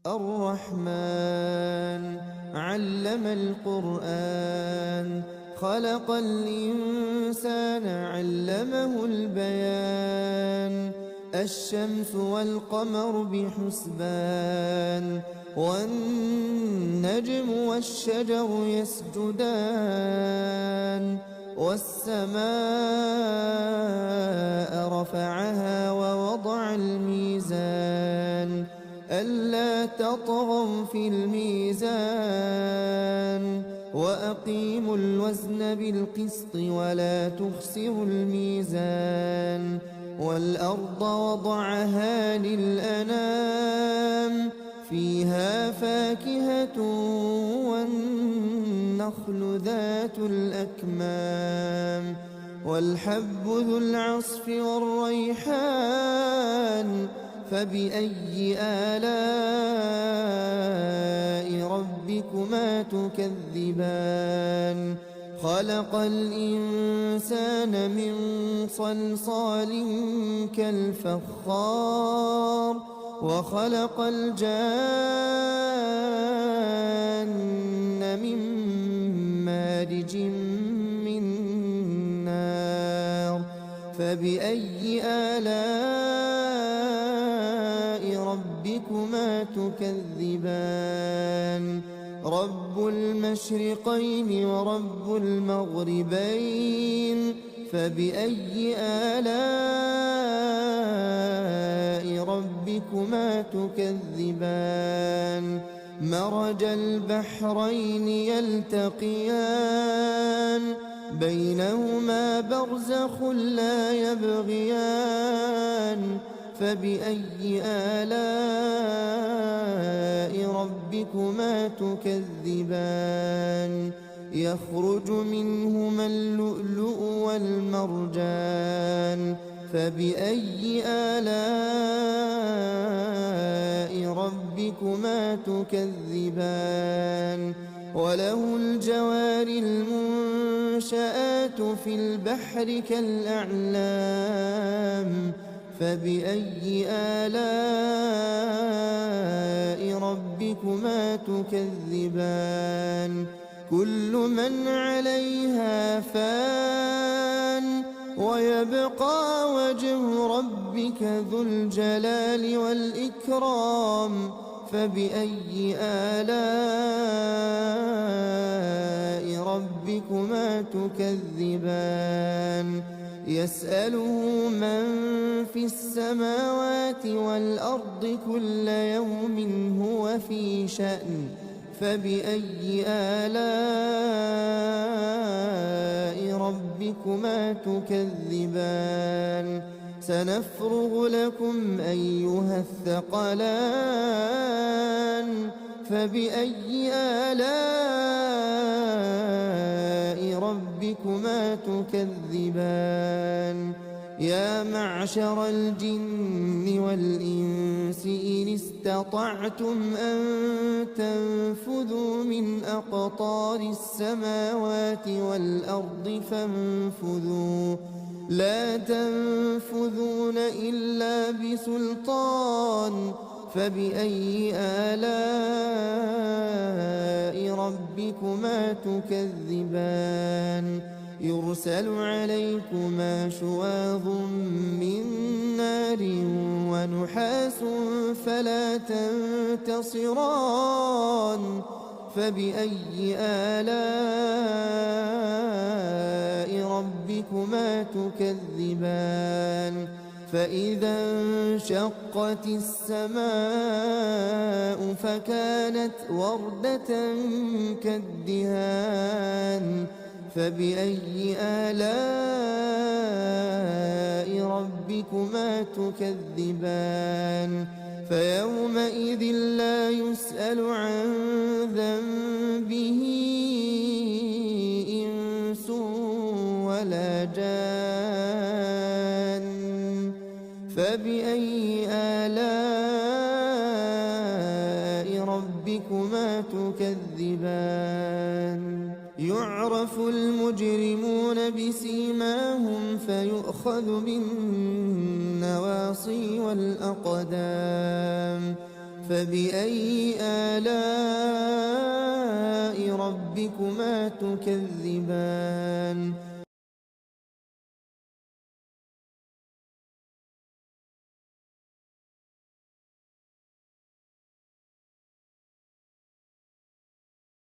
الرحمن علم القرآن خلق الإنسان علمه البيان الشمس والقمر بحسبان والنجم والشجر يسجدان والسماء رفعها ووضع الميزان ألا تطغوا في الميزان وأقيموا الوزن بالقسط ولا تخسروا الميزان والأرض وضعها للأنام فيها فاكهة والنخل ذات الأكمام والحب ذو العصف والريحان فبأي آلاء ربكما تكذبان خلق الإنسان من صلصال كالفخار وخلق الجان من مارج من نار فبأي آلاء ربكما تكذبان رب المشرقين ورب المغربين فبأي آلاء ربكما تكذبان مرج البحرين يلتقيان بينهما برزخ لا يبغيان فبأي آلاء ربكما تكذبان يخرج منهما اللؤلؤ والمرجان فبأي آلاء ربكما تكذبان وله الجوار المنشآت في البحر كالأعلام فبأي آلاء ربكما تكذبان كل من عليها فان ويبقى وجه ربك ذو الجلال والإكرام فبأي آلاء ربكما تكذبان يسأله من في السماوات والأرض كل يوم هو في شأن فبأي آلاء ربكما تكذبان سنفرغ لكم أيها الثقلان فبأي آلاء ربكما تكذبان يا معشر الجن والإنس إن استطعتم أن تنفذوا من أقطار السماوات والأرض فانفذوا لا تنفذون إلا بسلطان فبأي آلاء ربكما تكذبان يرسل عليكما شواظ من نار ونحاس فلا تنتصران فبأي آلاء ربكما تكذبان فإذا انشقت السماء فكانت وردة كالدهان فبأي آلاء ربكما تكذبان فيومئذ لا يسأل عن ذنبه إنس ولا جان فبأي آلاء ربكما تكذبان يعرف المجرمون بسيماهم فيؤخذ بالنواصي والأقدام فبأي آلاء ربكما تكذبان